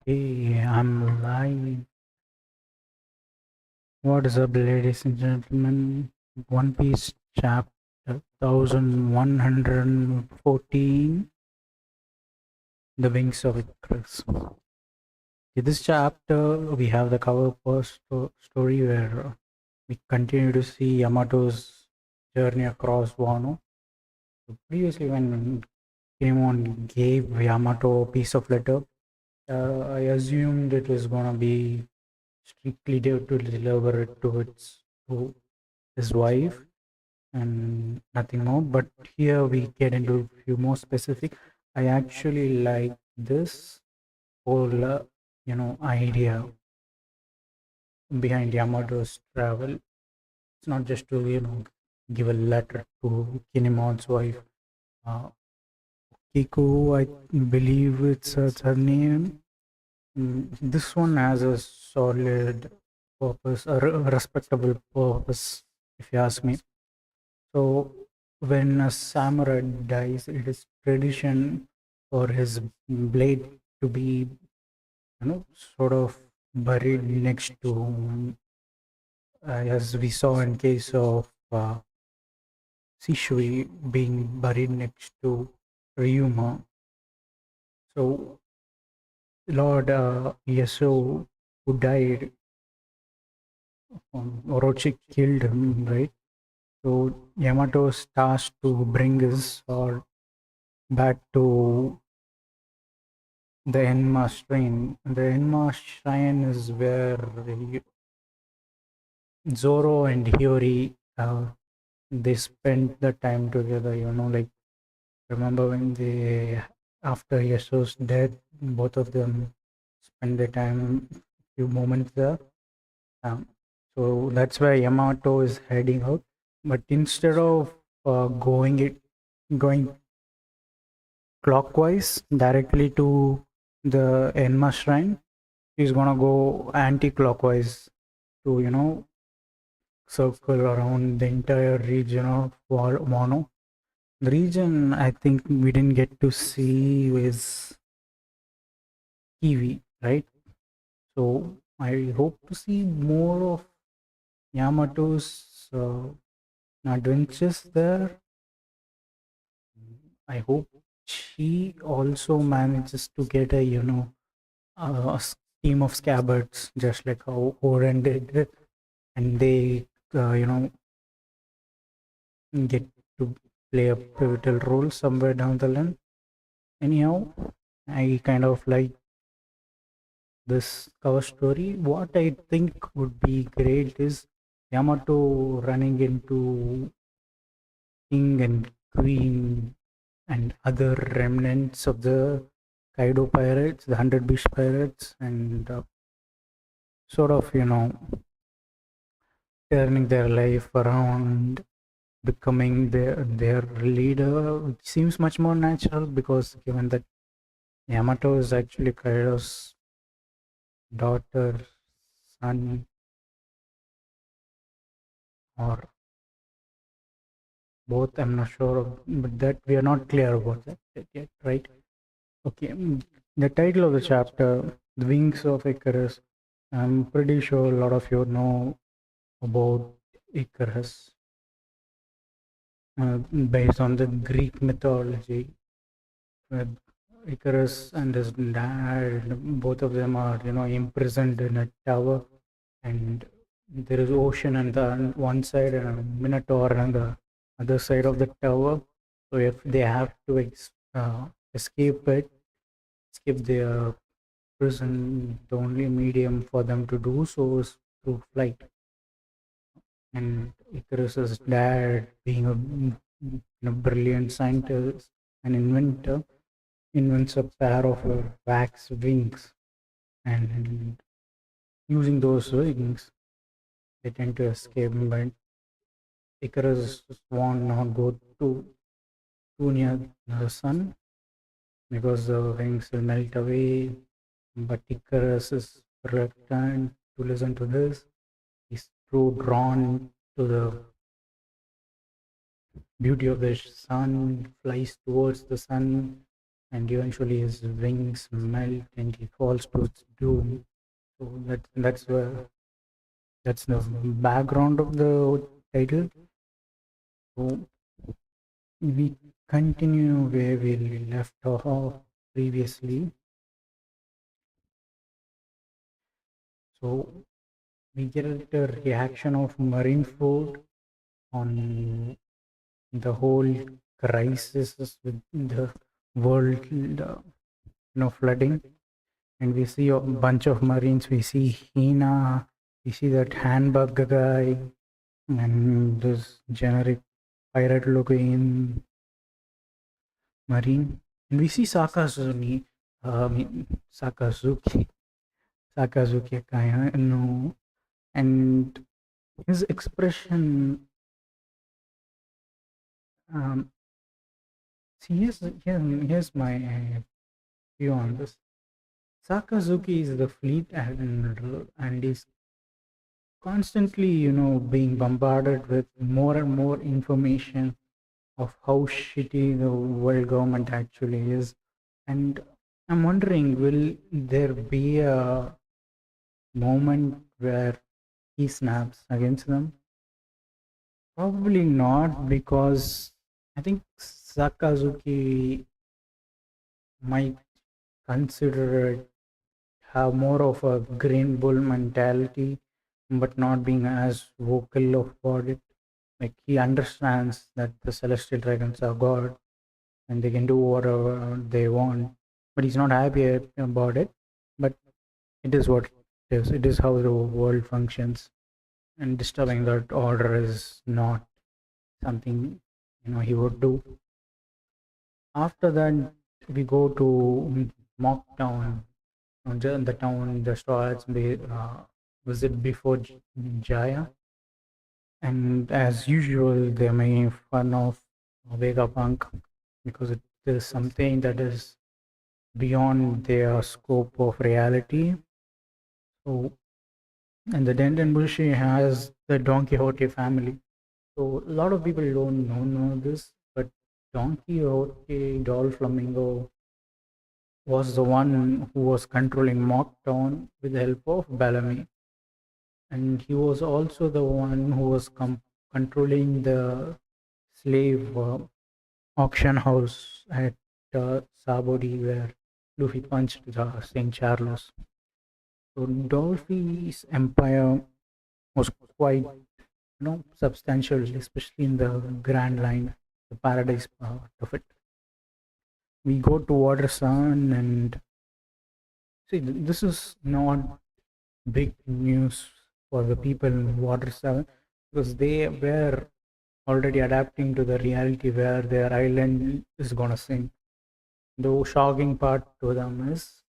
Hey, I'm live. What is up, ladies and gentlemen? One Piece chapter 1114, The Wings of Icarus. In this chapter, we have the cover post story where we continue to see Yamato's journey across Wano. So previously, when Kinemon gave Yamato a piece of letter, I assumed it was gonna be strictly to deliver it to his wife and nothing more. But here we get into a few more specific. I actually like this whole idea behind Yamato's travel. It's not just to give a letter to Kinemon's wife. uh, Kiku, I believe it's her name. This one has a solid purpose, a respectable purpose, if you ask me. So, when a samurai dies, it is tradition for his blade to be, sort of buried next to, as we saw in case of Shishui being buried next to Ryuma. So, Lord Yasuo, who died, Orochi killed him, right? So Yamato is tasked to bring his sword back to the Enma shrine. The Enma shrine is where Zoro and Hiyori they spent the time together. Like remember when they after Yasuo's death, both of them spent the time few moments there. Um, so that's where Yamato is heading out. But instead of going clockwise directly to the Enma shrine, he's gonna go anti-clockwise to circle around the entire region of Wano. The region I think we didn't get to see is Kiwi, right? So I hope to see more of Yamato's adventures there. I hope she also manages to get a team of scabbards, just like how Oren did, and they, get to play a pivotal role somewhere down the line. Anyhow, I kind of like this cover story. What I think would be great is Yamato running into King and Queen and other remnants of the Kaido pirates, the 100 Beast pirates, and sort of, turning their life around, becoming their leader, which seems much more natural because given that Yamato is actually Kaido's daughter, son, or both. I'm not sure, but that we are not clear about that yet, right? Okay, the title of the chapter, "The Wings of Icarus." I'm pretty sure a lot of you know about Icarus, based on the Greek mythology. With Icarus and his dad, both of them are, imprisoned in a tower, and there is ocean on the one side and a minotaur on the other side of the tower. So if they have to escape their prison, the only medium for them to do so is through flight. And Icarus's dad, being a brilliant scientist and inventor, invents a pair of wax wings, and using those wings, they tend to escape. But Icarus won't not go too near the sun because the wings will melt away. But Icarus is reluctant to listen to this. He's too drawn to the beauty of the sun, flies towards the sun, and eventually his wings melt and he falls to his doom. So that's the background of the title. So we continue where we left off previously. So we get a reaction of marine food on the whole crisis with the world, flooding, and we see a bunch of marines. We see Hina, we see that handbag guy, and this generic pirate looking marine, and we see Sakazuki, Sakazuki, Sakazuki guy, no, and his expression. Um, see, here's my view on this. Sakazuki is the fleet admiral, and he's constantly, being bombarded with more and more information of how shitty the world government actually is. And I'm wondering, will there be a moment where he snaps against them? Probably not, because I think Sakazuki might consider it have more of a green bull mentality, but not being as vocal about it. Like he understands that the celestial dragons are God and they can do whatever they want, but he's not happy about it. But it is what it is. It is how the world functions, and disturbing that order is not something he would do. After that, we go to Mocktown, the town the Straws visit before Jaya, and as usual, they're making fun of Vegapunk because it is something that is beyond their scope of reality. So, and the Dendenbushi has the Don Quixote family. So, a lot of people don't know this, but Don Quixote, Doflamingo, was the one who was controlling Mocktown with the help of Bellamy. And he was also the one who was controlling the slave auction house at Sabodi, where Luffy punched the St. Charles. So Dolphy's empire was quite, substantial, especially in the Grand Line, the paradise part of it. We go to Water Sun, and see, this is not big news for the people in Water 7, because they were already adapting to the reality where their island is gonna sink. The shocking part to them is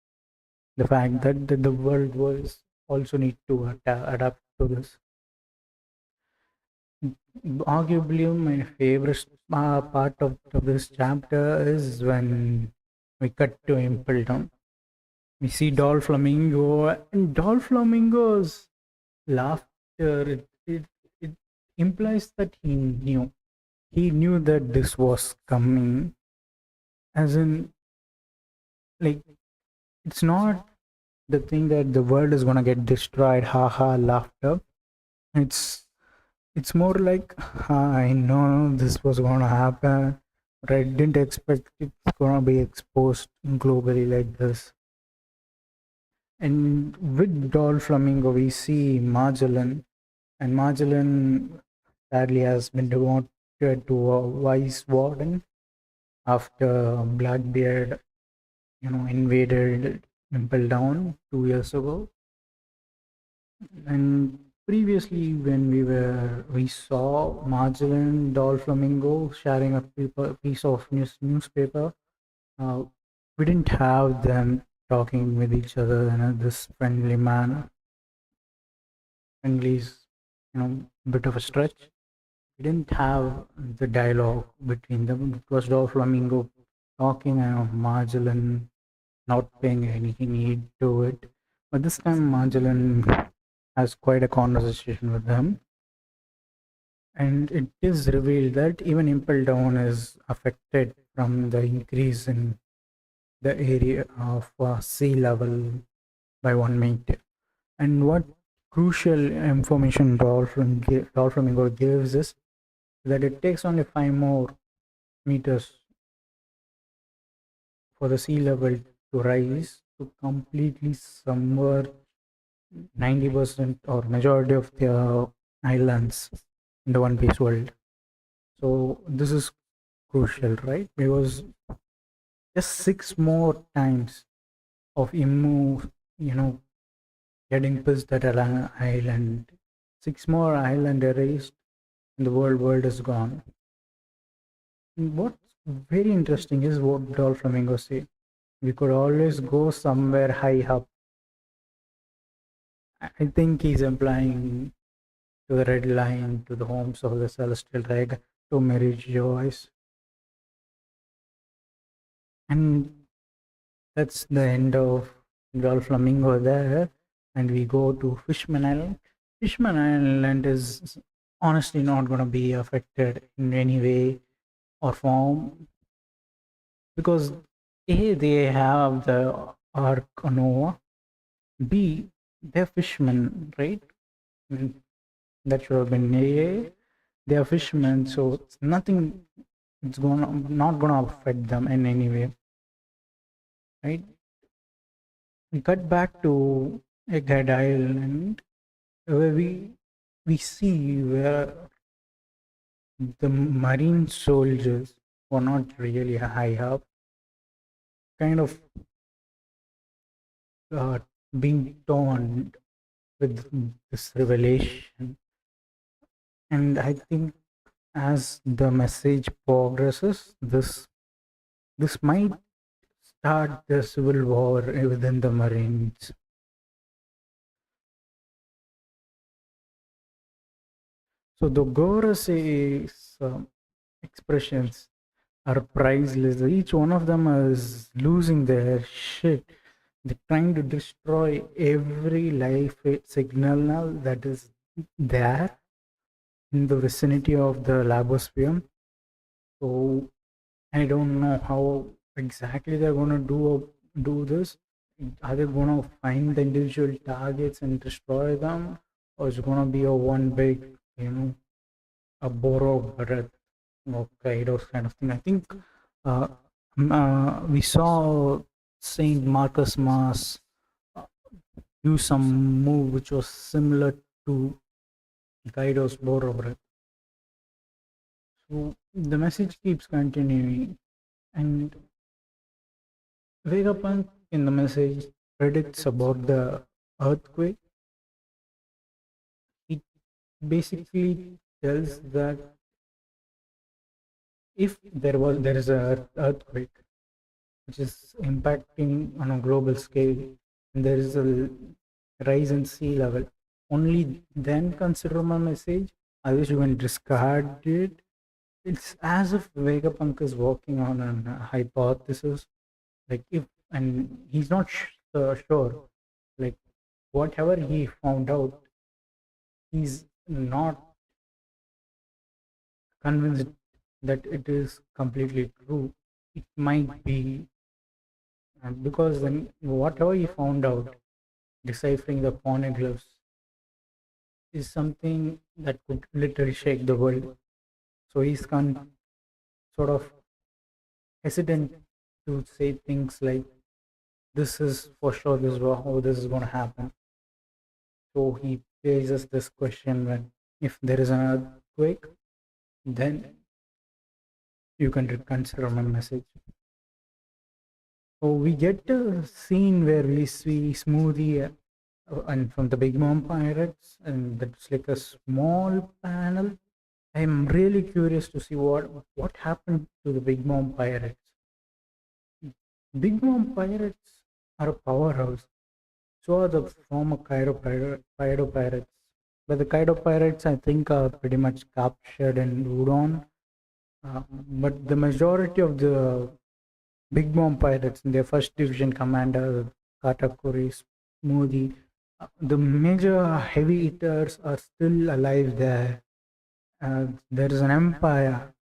the fact that the world was also need to adapt to this. Arguably, my favorite part of this chapter is when we cut to Impel Down. We see Doflamingo, and Doflamingo's laughter. It implies that he knew that this was coming, as in, like, it's not the thing that the world is gonna get destroyed, haha, laughter. It's it's more like, I know this was gonna happen, but I didn't expect it's gonna be exposed globally like this. And with Doflamingo, we see Magellan, and Magellan sadly has been demoted to a vice warden after Blackbeard, invaded Impel Down 2 years ago. And previously, when we saw Magellan, Doflamingo sharing a piece of newspaper, uh, we didn't have them talking with each other in this friendly manner. Friendly is, bit of a stretch. We didn't have the dialogue between them. It was Doflamingo talking and Magellan not paying any heed to it. But this time, Magellan has quite a conversation with them, and it is revealed that even Impel Down is affected from the increase in the area of sea level by 1 meter. And what crucial information Dolphin gives is that it takes only 5 more meters for the sea level to rise to completely submerge 90% or majority of the islands in the One Piece world. So this is crucial, right? Because just 6 more times of Immu, you know, getting pissed at an island, 6 more island erased, and the world is gone. And what's very interesting is what Dol say. We could always go somewhere high up. I think he's implying to the red line, to the homes of the celestial dragon, to marriage joys. And that's the end of Flamingo there. And we go to Fishman Island. Fishman Island is honestly not going to be affected in any way or form because A, they have the Ark Noah, B, they're fishermen, right? Mm, that should have been A. They are fishermen, so it's nothing. It's gonna not gonna affect them in any way, right? We cut back to Egghead Island, where we see where the marine soldiers were not really high up, kind of uh, being torn with this revelation. And I think as the message progresses, this might start the civil war within the Marines. So the Gorosei's expressions are priceless. Each one of them is losing their shit. They're trying to destroy every life signal that is there in the vicinity of the labosphere. So I don't know how exactly they're gonna do this. Are they gonna find the individual targets and destroy them, or is it gonna be a one big, a Borog or Kairos kind of thing? I think uh, we saw Saint Marcus Mars uh, use some move which was similar to Kairos Borog. So the message keeps continuing, and Vegapunk in the message predicts about the earthquake. It basically tells that if there is a earthquake which is impacting on a global scale, and there is a rise in sea level, only then consider my message. Otherwise, you can discard it. It's as if Vegapunk is working on a hypothesis, like if, and he's not sure, like whatever he found out, he's not convinced that it is completely true. It might be because then whatever he found out, deciphering the poneglyphs is something that could literally shake the world. So he's sort of hesitant to say things like this is for sure, this is how this is going to happen. So he raises this question when if there is an earthquake, then you can consider my message. So we get a scene where we see Smoothie and from the Big Mom Pirates, and that's like a small panel. I'm really curious to see what happened to the Big Mom Pirates. Big Mom Pirates are a powerhouse. So are the former Kaido Pirates. But the Kaido Pirates, I think, are pretty much captured in Udon. But the majority of the Big Mom Pirates, their first division commander, Katakuri, Smoothie, the major heavy eaters are still alive there. There is an empire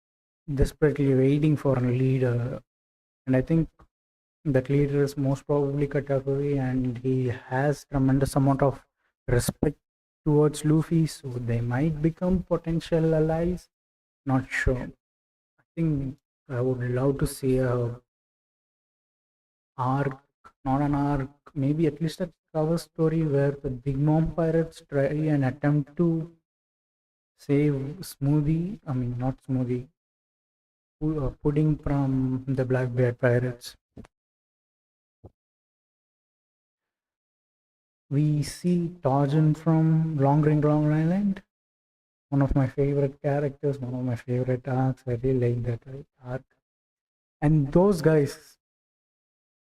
desperately waiting for a leader. And I think That leader is most probably Katakuri, and he has tremendous amount of respect towards Luffy, so they might become potential allies. Not sure. I think I would love to see a arc, not an arc, maybe at least a cover story where the Big Mom pirates try and attempt to save Smoothie. I mean, not Smoothie, Pudding from the Blackbeard pirates. We see Tarzan from Long Ring Long Island, one of my favorite characters, one of my favorite arcs. I really like that arc. And those guys,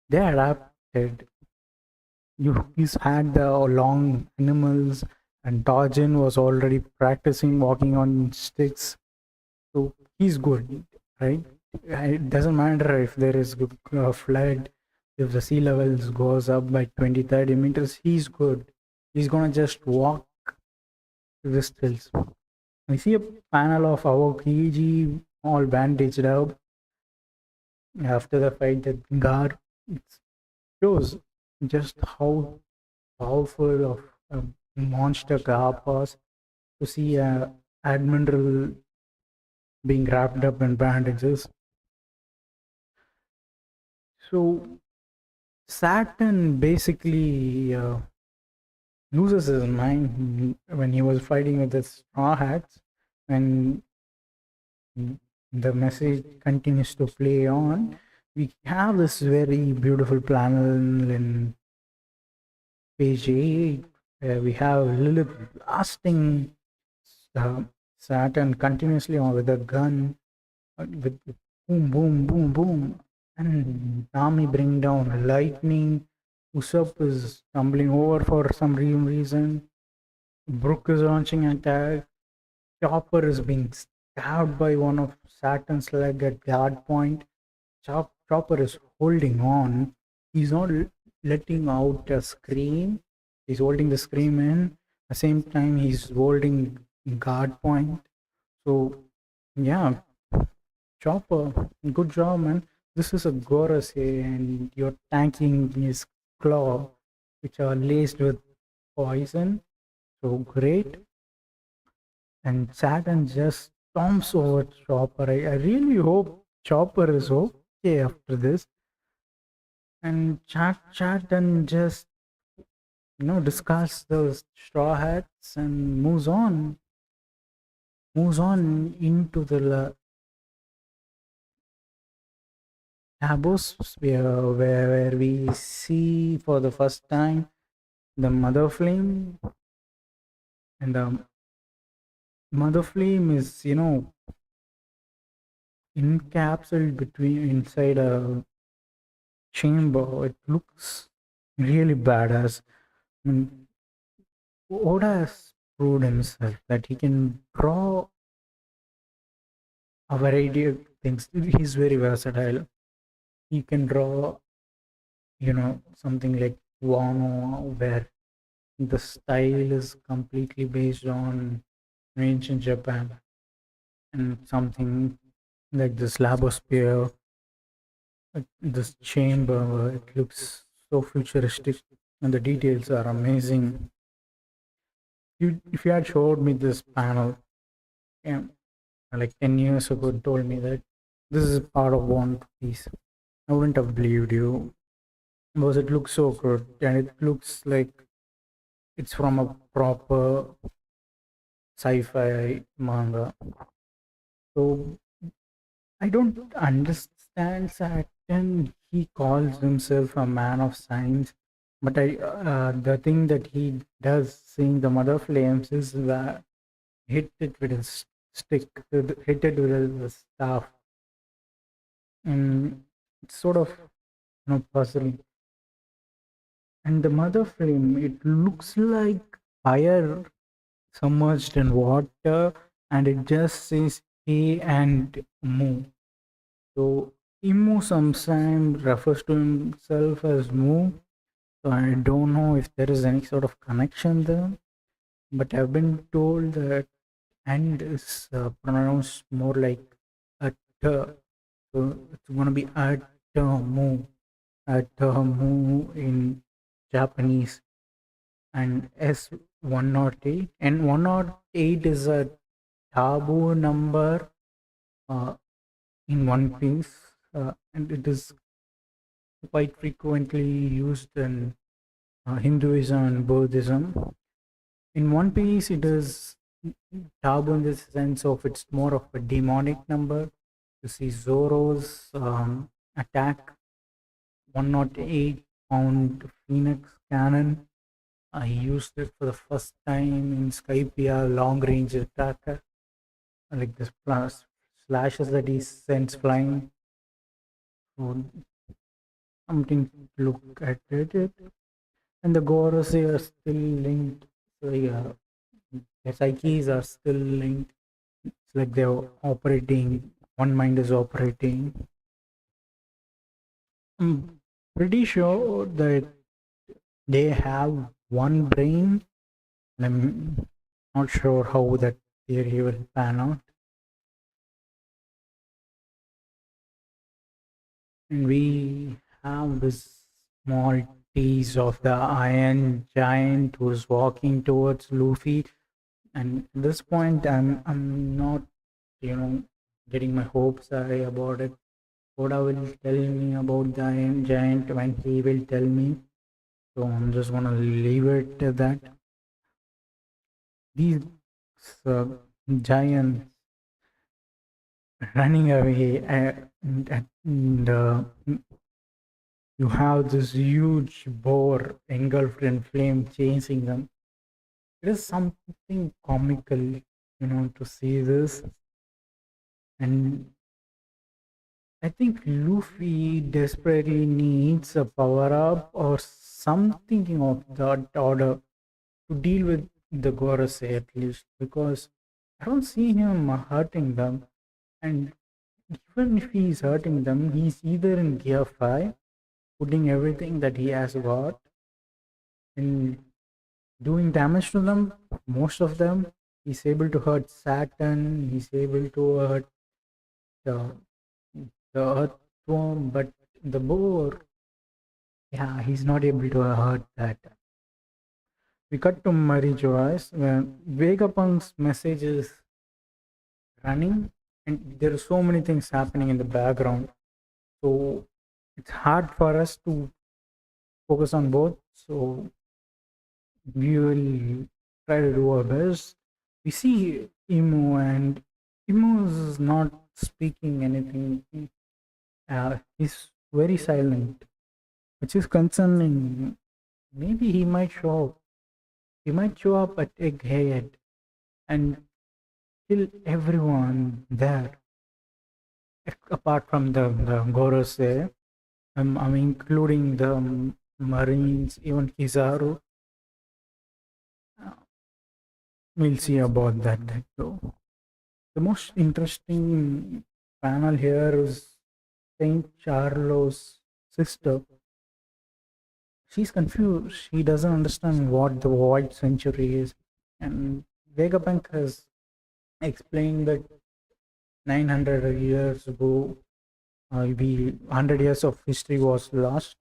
they adapted. You had the long animals, and Tarzan was already practicing walking on sticks, so he's good, right? It doesn't matter if there is a flood, if the sea levels goes up by 20-30 meters, he's good. He's gonna just walk to the stills. We see a panel of our Kiji all bandaged up after the fight that guard. It shows just how powerful of a monster Garp was to see a admiral being wrapped up in bandages. So Saturn basically loses his mind when he was fighting with the Straw Hats, and the message continues to play on. We have this very beautiful panel in page 8 where we have Lilith blasting uh, Saturn continuously on with a gun, with boom, boom, boom, boom. And Nami bring down lightning. Usopp is tumbling over for some reason. Brook is launching an attack. Chopper is being stabbed by one of Saturn's leg at guard point. Chopper is holding on. He's not letting out a scream. He's holding the scream in. At the same time, he's holding guard point. So, yeah, Chopper, good job, man. This is a Gorosei, and you're tanking his claw, which are laced with poison. So great. And Saturn just storms over Chopper. I really hope Chopper is okay after this. And chat and just discards those straw hats and moves on into the Labos where we see for the first time the mother flame. And the mother flame is encapsulated between inside a chamber. It looks really badass. I mean, Oda has proved himself that he can draw a variety of things. He's very versatile. He can draw, something like Wano, where the style is completely based on ancient Japan, and something like this Labosphere, this chamber. It looks so futuristic, and the details are amazing. If you had showed me this panel, yeah, like 10 years ago, told me that this is part of One Piece, I wouldn't have believed you because it looks so good and it looks like it's from a proper sci-fi manga. So I don't understand Saturn. He calls himself a man of science, but the thing that he does seeing the mother flames is that hit it with his stick, hit it with his staff, and it's sort of puzzling. And the mother flame, it looks like fire submerged in water, and it just says A and Mu. So Imu sometimes refers to himself as Mu. So I don't know if there is any sort of connection there, but I've been told that and is pronounced more like a t. So it's gonna be a mu. at Mu in Japanese, and S108. And 108 is a taboo number uh, in One Piece, and it is quite frequently used in Hinduism and Buddhism. In One Piece, it is taboo in the sense of it's more of a demonic number. You see Zoro's attack 108 pound Phoenix cannon. I used it for the first time in Skypia long range attacker. Like this plus slashes that he sends flying. So something to look at it. And the Goros are still linked. So yeah, their psyches are still linked. It's like they're operating. One mind is operating. I'm pretty sure that they have one brain. I'm not sure how that theory will pan out. And we have this small tease of the Iron Giant who's walking towards Luffy. And at this point, I'm not, you know, getting my hopes high about it. Oda will tell me about the Iron Giant when he will tell me. So I'm just gonna leave it at that. These uh, giants running away, and you have this huge boar engulfed in flame chasing them. It is something comical, to see this. And I think Luffy desperately needs a power up or something of that order to deal with the Gorosei at least, because I don't see him hurting them. And even if he's hurting them, he's either in gear 5, putting everything that he has got and doing damage to them. Most of them, he's able to hurt Saturn, he's able to hurt the, the Earthworm, but the boar, yeah, he's not able to hurt that. We cut to Mary Joyce when Vegapunk's message is running, and there are so many things happening in the background. So it's hard for us to focus on both. So we will try to do our best. We see Emu, and Emu is not speaking anything. He's very silent, which is concerning. Maybe he might show up. He might show up at Egghead and kill everyone there, apart from the Gorosei. I'm including the Marines, even Kizaru. Uh, we'll see about that though. The most interesting panel here is Saint Charlo's sister. She's confused. She doesn't understand what the Void Century is. And Vegapunk has explained that 900 years ago, 100 years of history was lost.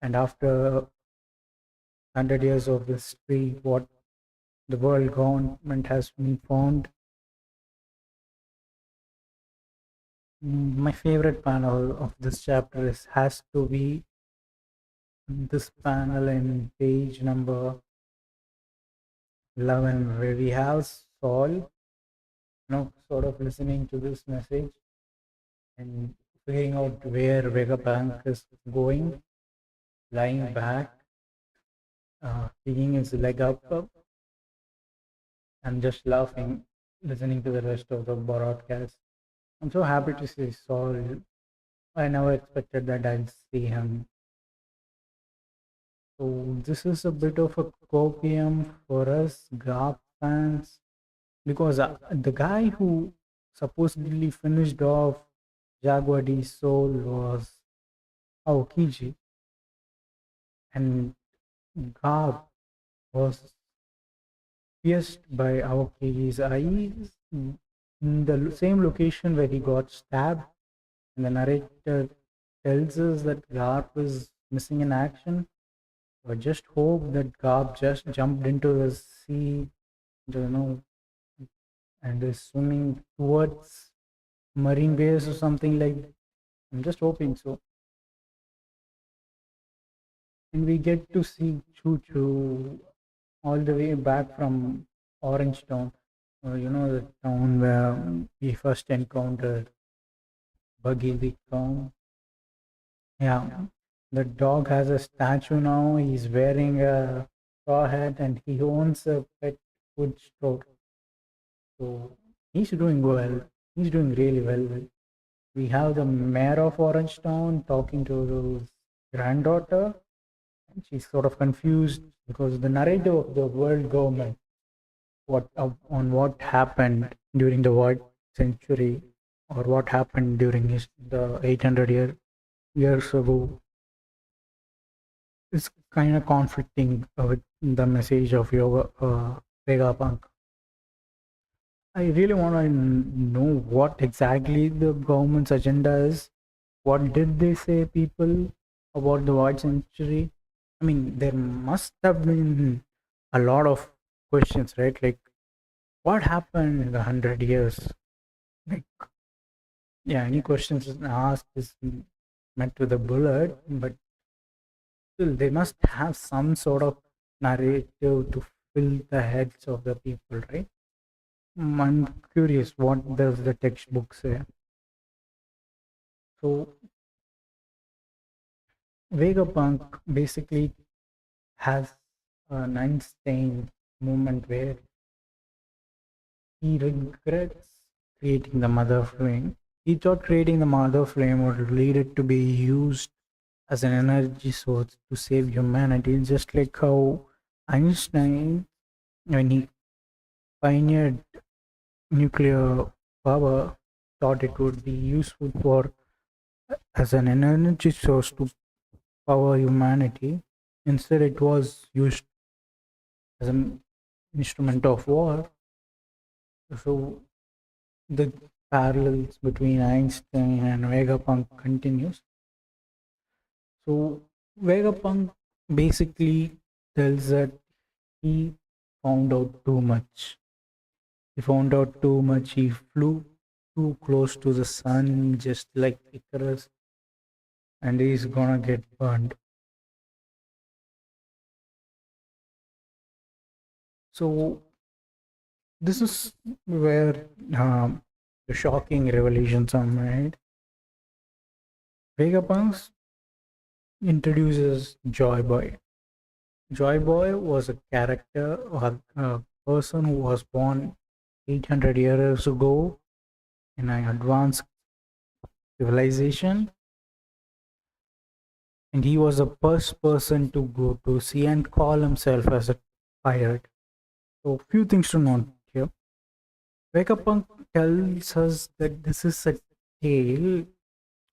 And after 100 years of history, what the world government has been found. My favorite panel of this chapter has to be this panel in page number 11, where we have Saul, sort of listening to this message and figuring out where Vegapunk is going, lying back, picking his leg up, and just laughing, listening to the rest of the broadcast. I'm so happy to see Saul. I never expected that I'd see him. So this is a bit of a copium for us Garp fans, because the guy who supposedly finished off Jaguar D Soul was Aokiji, and Garp was pierced by Aokiji's eyes in the same location where he got stabbed. And the narrator tells us that Garp is missing in action. I just hope that Garp just jumped into the sea, you know, and is swimming towards marine base or something like that. I'm just hoping so. And we get to see Choo Choo all the way back from Orange Town, the town where we first encountered Buggy the Town. Yeah, the dog has a statue now. He's wearing a straw hat and he owns a pet food store. So he's doing well. He's doing really well. We have the mayor of Orange Town talking to his granddaughter. She's sort of confused because the narrative of the world government on what happened during the white century or what happened during the 800 years ago is kind of conflicting with the message of yoga Vegapunk. I really want to know what exactly the government's agenda is. What did they say, people, about the white century? I mean, there must have been a lot of questions, right? Like, what happened in the 100 years? Like, yeah, any questions asked is met with a bullet, but still, they must have some sort of narrative to fill the heads of the people, right? I'm curious, what does the textbook say? So, Vegapunk basically has an Einstein moment where he regrets creating the mother flame. He thought creating the mother flame would lead it to be used as an energy source to save humanity, just like how Einstein, when he pioneered nuclear power, thought it would be useful for as an energy source to power humanity. Instead, it was used as an instrument of war. So the parallels between Einstein and Vegapunk continues. So Vegapunk basically tells that he found out too much. He found out too much. He flew too close to the sun, just like Icarus, and he's gonna get burned. So this is where the shocking revelations are made. Vegapunk introduces Joy Boy. Joy Boy was a character or a person who was born 800 years ago in an advanced civilization, and he was the first person to go to sea and call himself as a pirate. So, few things to note here. Vegapunk tells us that this is a tale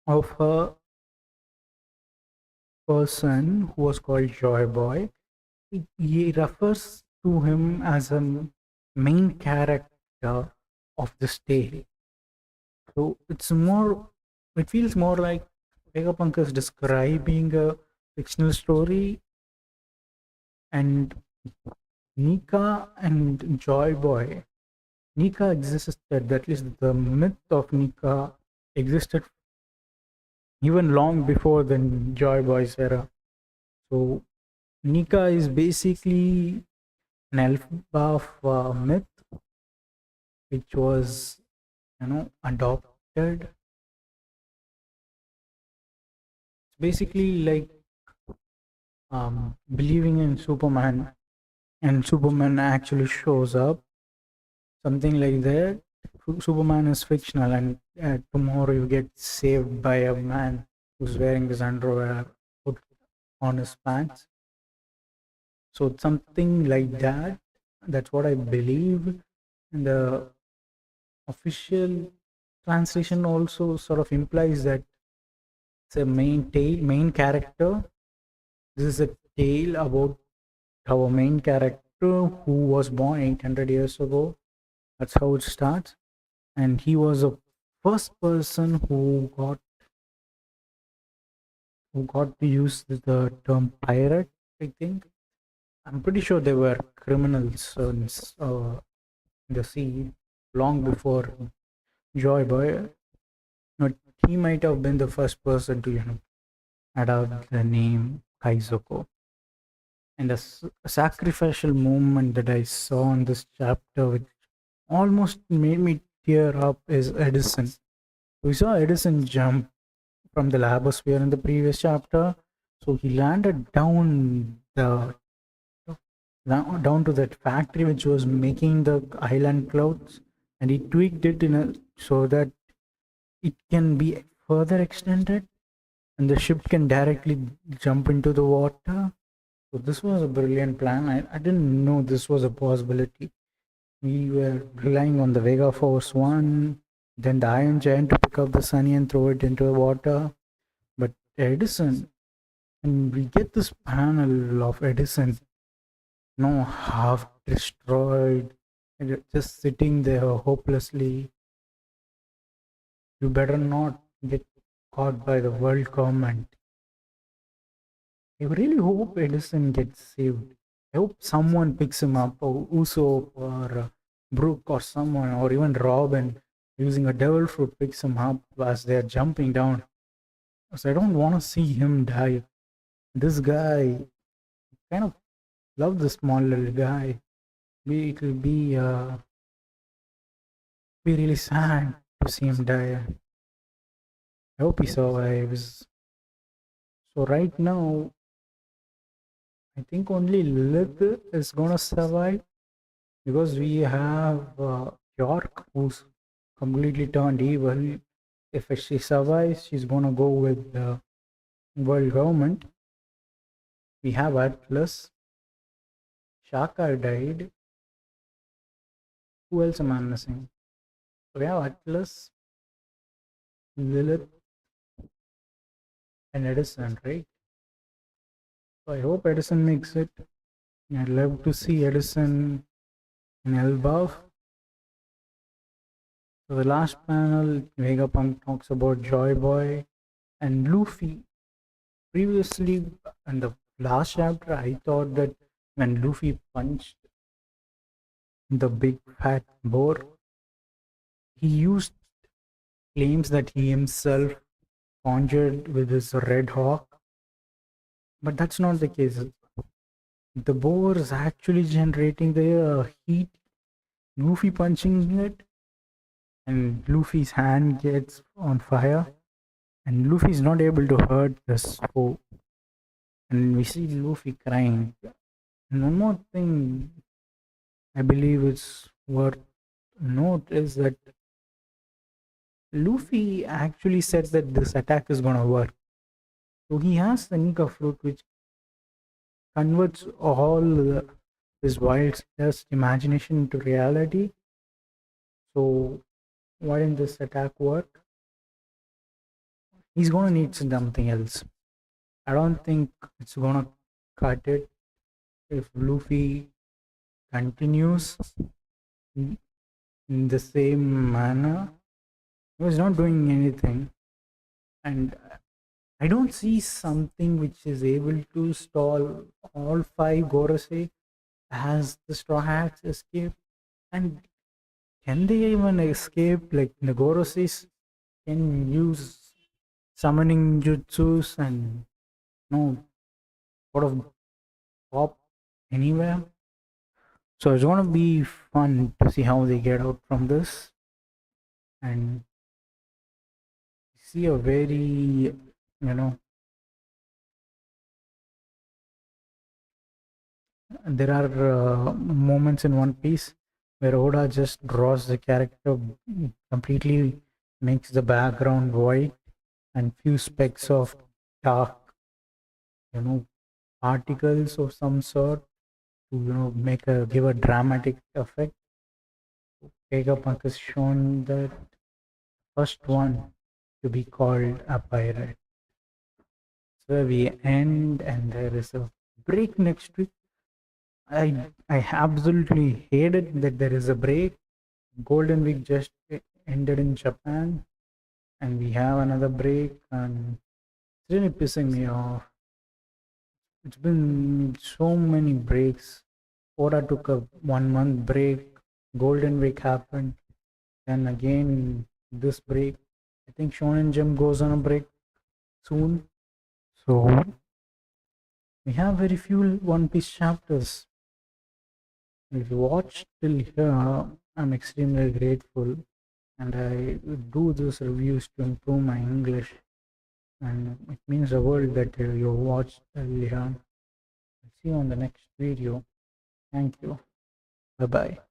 of a person who was called Joy Boy. He refers to him as a main character of this tale. So it feels more like Vegapunk is describing a fictional story, and Nika and Joy Boy. Nika existed, at least the myth of Nika existed even long before the Joy Boy's era. So Nika is basically an alpha myth which was, adopted. It's basically like believing in Superman, and Superman actually shows up, something like that. Superman is fictional, and tomorrow you get saved by a man who's wearing this underwear put on his pants. So it's something like that. That's what I believe. And the official translation also sort of implies that it's a main character. This is a tale about our main character who was born 800 years ago. That's how it starts. And he was the first person who got who got to use the term pirate, I think. I'm pretty sure they were criminals in the sea long before Joy Boy. But he might have been the first person to, adopt the name Kaizoko. And the sacrificial moment that I saw in this chapter, which almost made me tear up, is Edison. We saw Edison jump from the labosphere in the previous chapter. So he landed down to that factory which was making the island clouds, and he tweaked it so that it can be further extended, and the ship can directly jump into the water. So this was a brilliant plan. I didn't know this was a possibility. We were relying on the Vega Force 1, then the Iron Giant to pick up the Sunny and throw it into the water. But Edison, and we get this panel of Edison, no, half destroyed, and just sitting there hopelessly. You better not get caught by the world government. I really hope Edison gets saved. I hope someone picks him up, or Usopp, or Brooke, or someone, or even Robin, using a devil fruit picks him up as they're jumping down. So I don't want to see him die. This guy, kind of love the small little guy. It will be really sad to see him die. I hope he survives. So right now, I think only Lilith is gonna survive because we have York, who's completely turned evil. If she survives, she's gonna go with the world government. We have Atlas. Shaka died. Who else am I missing? So we have Atlas, Lilith, and Edison, right? So I hope Edison makes it. I'd love to see Edison in Elbaf. So the last panel, Vegapunk talks about Joy Boy and Luffy. Previously, in the last chapter, I thought that when Luffy punched the big fat boar, he used claims that he himself conjured with his red hawk. But that's not the case. The boar is actually generating the heat. Luffy punching it, and Luffy's hand gets on fire, and Luffy's not able to hurt this foe. And we see Luffy crying. And one more thing I believe is worth note is that Luffy actually said that this attack is gonna work. So he has the Nika fruit which converts all his wildest imagination into reality. So why didn't this attack work? He's gonna need something else. I don't think it's gonna cut it if Luffy continues in the same manner. He was not doing anything, and I don't see something which is able to stall all five Gorosei as the Straw Hats escape. And can they even escape? Like the Goroseis can use summoning jutsus and no sort of pop anywhere. So it's gonna be fun to see how they get out from this and see a very there are moments in One Piece where Oda just draws the character completely, makes the background white and few specks of dark, you know, particles of some sort to give a dramatic effect. Vegapunk is shown the first one to be called a pirate. So we end, and there is a break next week. I absolutely hate it that there is a break. Golden Week just ended in Japan, and we have another break, and really pissing me off. It's been so many breaks. Oda took a 1 month break. Golden Week happened. Then again, this break. I think Shonen Jump goes on a break soon. So we have very few One Piece chapters. If you watch till here, I'm extremely grateful. And I do these reviews to improve my English. And it means the world that you watched till here. I'll see you on the next video. Thank you. Bye bye.